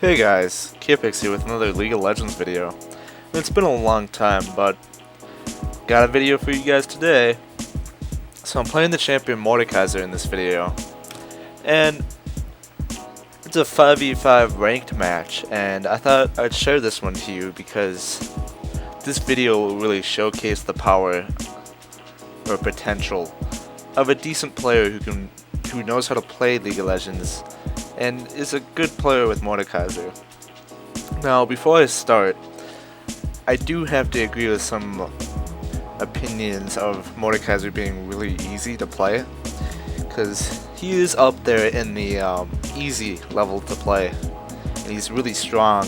Hey guys, Kapex here with another League of Legends video. It's been a long time, but got a video for you guys today. So I'm playing the champion Mordekaiser in this video. And it's a 5v5 ranked match, and I thought I'd share this one to you because this video will really showcase the power or potential of a decent player who knows how to play League of Legends and is a good player with Mordekaiser. Now, before I start, I do have to agree with some opinions of Mordekaiser being really easy to play, because he is up there in the easy level to play, and he's really strong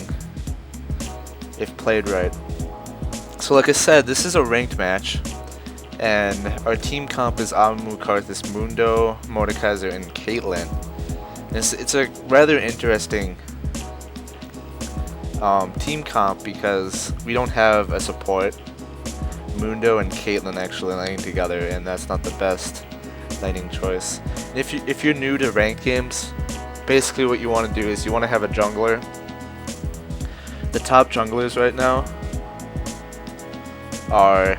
if played right. So like I said, this is a ranked match, and our team comp is Amukarthus, Mundo, Mordekaiser, and Caitlyn. It's a rather interesting team comp because we don't have a support. Mundo and Caitlyn actually laning together, and that's not the best laning choice. And if you're new to ranked games, basically what you want to do is you want to have a jungler. The top junglers right now are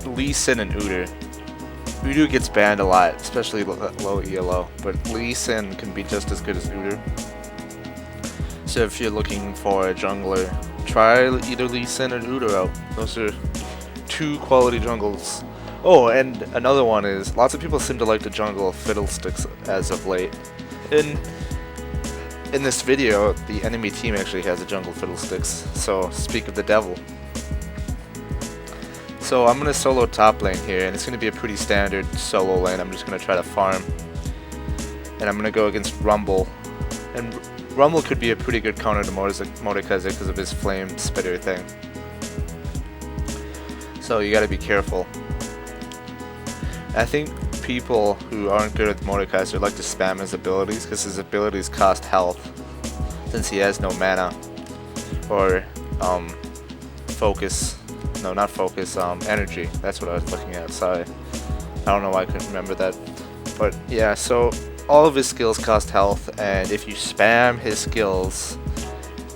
Lee Sin and Udyr. Udyr gets banned a lot, especially low ELO, but Lee Sin can be just as good as Udyr. So if you're looking for a jungler, try either Lee Sin or Udyr out. Those are two quality jungles. Oh, and another one is, lots of people seem to like to jungle Fiddlesticks as of late. In this video, the enemy team actually has a jungle Fiddlesticks, so speak of the devil. So I'm going to solo top lane here, and it's going to be a pretty standard solo lane. I'm just going to try to farm. And I'm going to go against Rumble. And Rumble could be a pretty good counter to Mordekaiser because of his flame spitter thing. So you got to be careful. I think people who aren't good with Mordekaiser like to spam his abilities because his abilities cost health, since he has no mana. Or focus. No, not focus, energy. That's what I was looking at, sorry. I don't know why I couldn't remember that. But yeah, so all of his skills cost health, and if you spam his skills,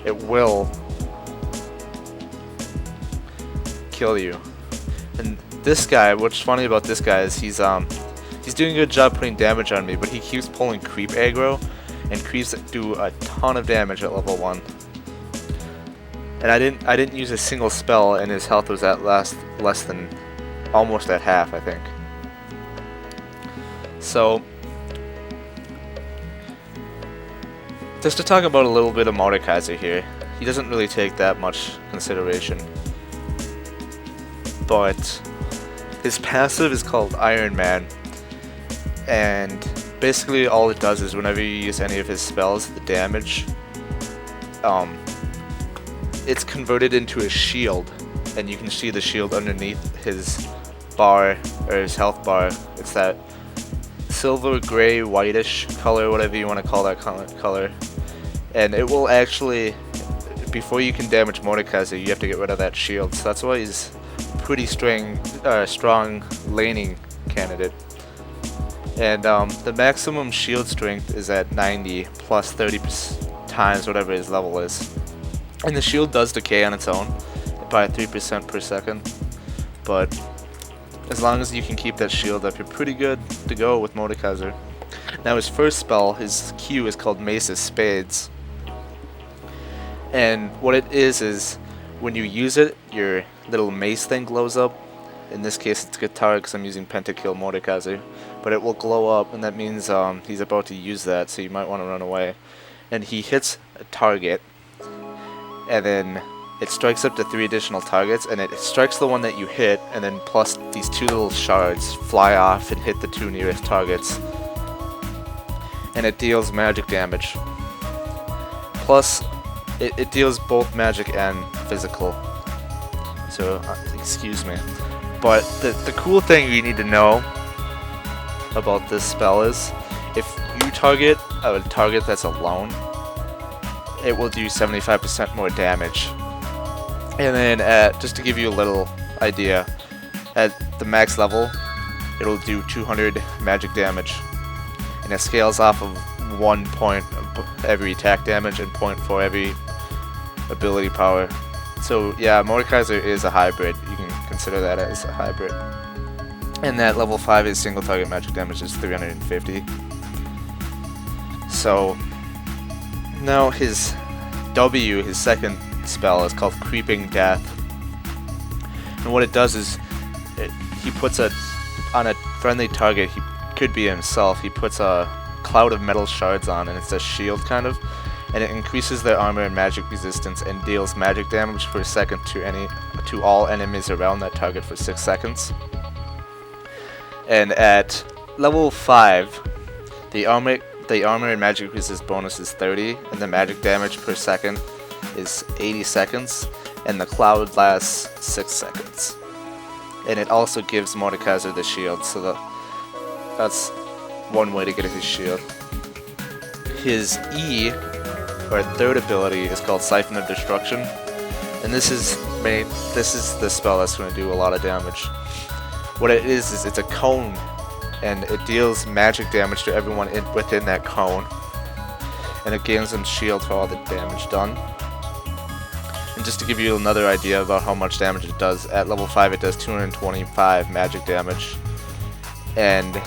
it will kill you. And this guy, what's funny about this guy is he's doing a good job putting damage on me, but he keeps pulling creep aggro, and creeps do a ton of damage at level 1. And I didn't use a single spell, and his health was at less than almost at half, I think. So just to talk about a little bit of Mordekaiser here, he doesn't really take that much consideration. But his passive is called Iron Man, and basically all it does is whenever you use any of his spells, the damage it's converted into a shield, and you can see the shield underneath his bar, or his health bar. It's that silver, gray, whitish color, whatever you want to call that color. And it will actually, before you can damage Mordekaiser, you have to get rid of that shield. So that's why he's pretty strong laning candidate. And the maximum shield strength is at 90 plus 30 times whatever his level is. And the shield does decay on its own by 3% per second, but as long as you can keep that shield up, you're pretty good to go with Mordekaiser. Now his first spell, his Q, is called Mace of Spades, and what it is when you use it, your little mace thing glows up. In this case it's guitar because I'm using Pentakill Mordekaiser, but it will glow up, and that means he's about to use that, so you might want to run away. And he hits a target, and then it strikes up to 3 additional targets, and it strikes the one that you hit, and then plus these 2 little shards fly off and hit the 2 nearest targets, and it deals magic damage. Plus it deals both magic and physical, so excuse me. But the cool thing you need to know about this spell is, if you target a target that's alone, it will do 75% more damage. And then just to give you a little idea, at the max level, it'll do 200 magic damage. And it scales off of 1 point every attack damage and point for every ability power. So yeah, Mordekaiser is a hybrid. You can consider that as a hybrid. And that level 5 is single target magic damage is 350. So now his W, his second spell, is called Creeping Death. And what it does is he puts on a friendly target, he could be himself, he puts a cloud of metal shards on, and it's a shield kind of, and it increases their armor and magic resistance and deals magic damage per second to all enemies around that target for 6 seconds. And at level 5, the armor and magic resist bonus is 30, and the magic damage per second is 80 seconds, and the cloud lasts 6 seconds. And it also gives Mordekaiser the shield, so that's one way to get his shield. His E, or third ability, is called Siphon of Destruction, and this is the spell that's going to do a lot of damage. What it is it's a cone, and it deals magic damage to everyone within that cone, and it gains them shield for all the damage done. And just to give you another idea about how much damage it does, at level 5 it does 225 magic damage, and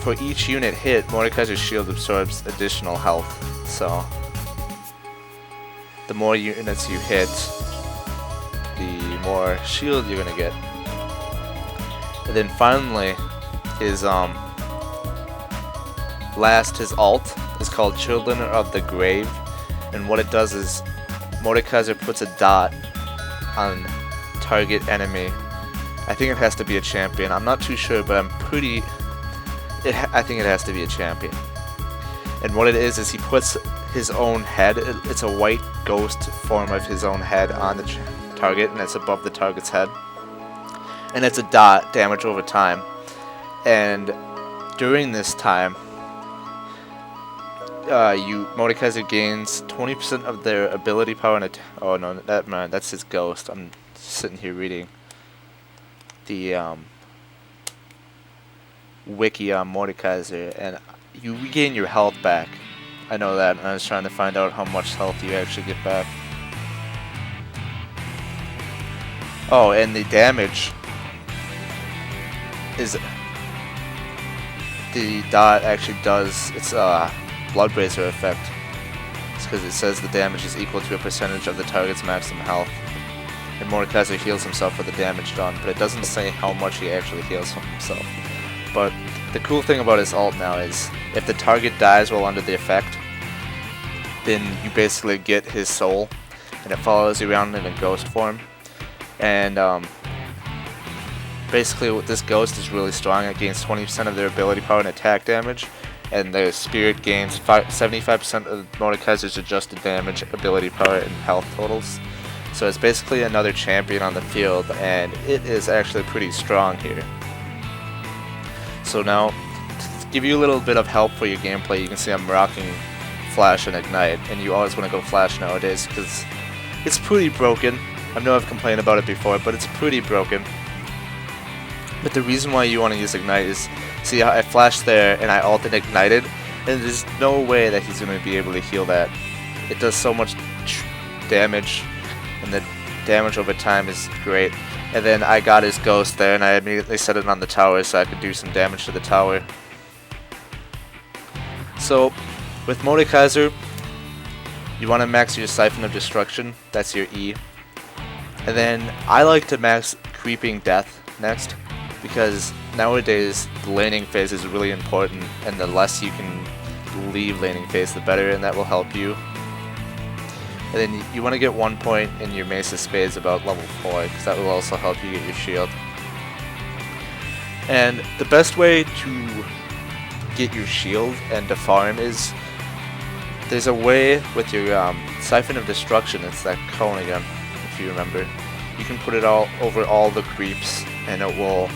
for each unit hit, Mordekaiser's shield absorbs additional health. So the more units you hit, the more shield you're gonna get. And then finally, his his alt is called Children of the Grave, and what it does is Mordekaiser puts a dot on target enemy. I think it has to be a champion. I'm not too sure, but I think it has to be a champion. And what it is he puts his own head, it's a white ghost form of his own head on the target, and it's above the target's head. And it's a dot, damage over time. And during this time, Mordekaiser gains 20% of their ability power and oh no, that's his ghost. I'm sitting here reading the wiki on Mordekaiser, and you regain your health back. I know that, and I was trying to find out how much health you actually get back. Oh, and the damage is the dot actually does its blood bracer effect. It's because it says the damage is equal to a percentage of the target's maximum health. And Mordekaiser heals himself for the damage done, but it doesn't say how much he actually heals from himself. But the cool thing about his ult now is, if the target dies while under the effect, then you basically get his soul, and it follows you around in a ghost form. And basically this ghost is really strong. It gains 20% of their ability power and attack damage, and their spirit gains 75% of Mordekaiser's adjusted damage, ability power, and health totals. So it's basically another champion on the field, and it is actually pretty strong here. So now, to give you a little bit of help for your gameplay, you can see I'm rocking Flash and Ignite, and you always want to go Flash nowadays because it's pretty broken. I know I've complained about it before, but it's pretty broken. But the reason why you want to use Ignite is, see how I flashed there and I ult and ignited, and there's no way that he's going to be able to heal that. It does so much damage, and the damage over time is great. And then I got his ghost there, and I immediately set it on the tower so I could do some damage to the tower. So, with Mordekaiser, you want to max your Siphon of Destruction, that's your E. And then I like to max Creeping Death next, because nowadays the laning phase is really important, and the less you can leave laning phase the better, and that will help you. And then you want to get 1 point in your Mace of Spades about level 4, because that will also help you get your shield. And the best way to get your shield and to farm is, there's a way with your Siphon of Destruction, it's that cone again, if you remember. You can put it all over all the creeps, and it will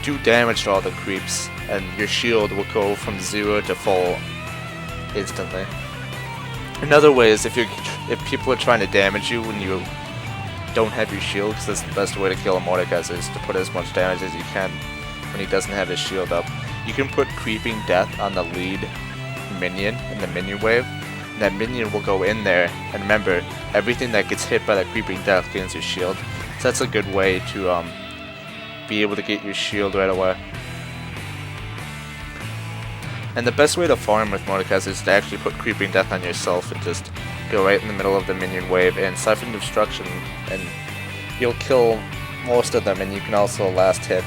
do damage to all the creeps, and your shield will go from 0 to full instantly. Another way is if people are trying to damage you when you don't have your shield, because that's the best way to kill a Mordekaiser, is to put as much damage as you can when he doesn't have his shield up. You can put Creeping Death on the lead minion in the minion wave, and that minion will go in there, and remember, everything that gets hit by that Creeping Death gains your shield. So that's a good way to be able to get your shield right away. And the best way to farm with Mordekaiser is to actually put Creeping Death on yourself and just go right in the middle of the minion wave and Siphon Destruction, and you'll kill most of them, and you can also last hit.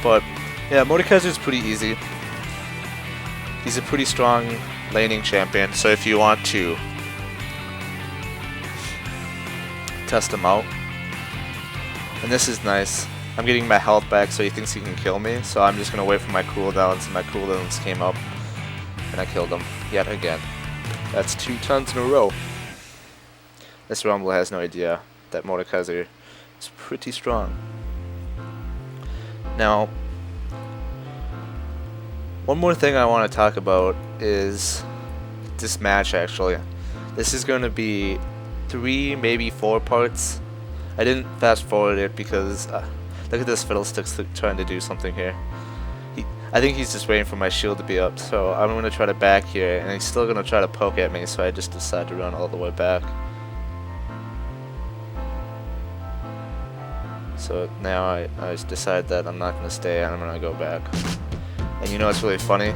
But yeah, Mordekaiser is pretty easy. He's a pretty strong laning champion, so if you want to test him out, and this is nice. I'm getting my health back, so he thinks he can kill me, so I'm just going to wait for my cooldowns, and my cooldowns came up, and I killed him yet again. That's 2 turns in a row. This Rumble has no idea that Mordekaiser is pretty strong. Now, one more thing I want to talk about is this match, actually. This is going to be 3, maybe 4 parts. I didn't fast forward it because look at this Fiddlesticks trying to do something here. I think he's just waiting for my shield to be up, so I'm going to try to back here, and he's still going to try to poke at me, so I just decide to run all the way back. So now I just decide that I'm not going to stay, and I'm going to go back. And you know what's really funny?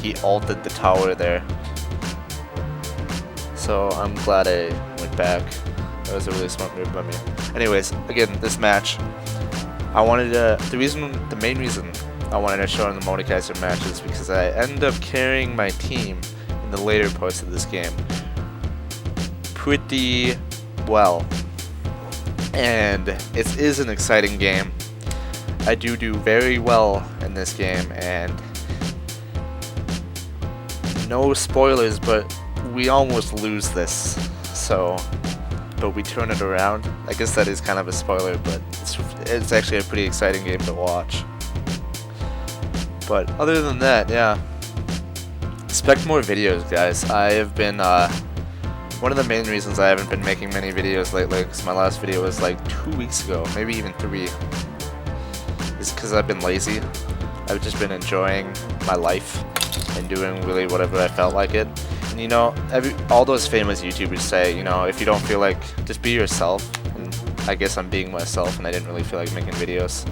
He ulted the tower there. So I'm glad I went back. That was a really smart move by me. Anyways, again, this match, the main reason I wanted to show in the Mordekaiser match is because I end up carrying my team in the later parts of this game pretty well. And it is an exciting game. I do very well in this game, and no spoilers, but we almost lose this. But we turn it around. I guess that is kind of a spoiler, but it's actually a pretty exciting game to watch. But other than that, yeah, expect more videos, guys. I have been one of the main reasons I haven't been making many videos lately, because my last video was like 2 weeks ago, maybe even 3, is because I've been lazy. I've just been enjoying my life and doing really whatever I felt like it. And you know, all those famous YouTubers say, you know, if you don't feel like, just be yourself. And I guess I'm being myself, and I didn't really feel like making videos.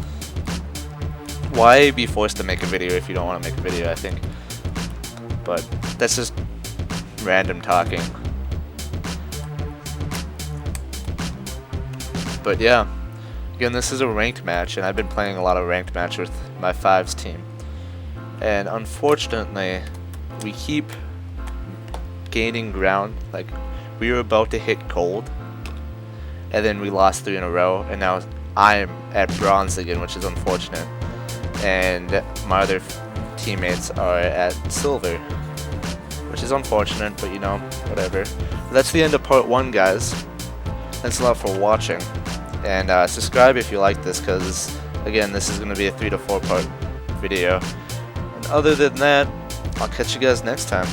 Why be forced to make a video if you don't want to make a video, I think. But that's just random talking. But yeah, again, this is a ranked match, and I've been playing a lot of ranked matches with my 5s team. And unfortunately, we keep gaining ground. Like, we were about to hit gold, and then we lost 3 in a row, and now I'm at bronze again, which is unfortunate. And my other teammates are at silver, which is unfortunate, but you know, whatever. That's the end of part 1, guys. Thanks a lot for watching. And subscribe if you like this, because again, this is going to be a 3 to 4 part video. And other than that, I'll catch you guys next time.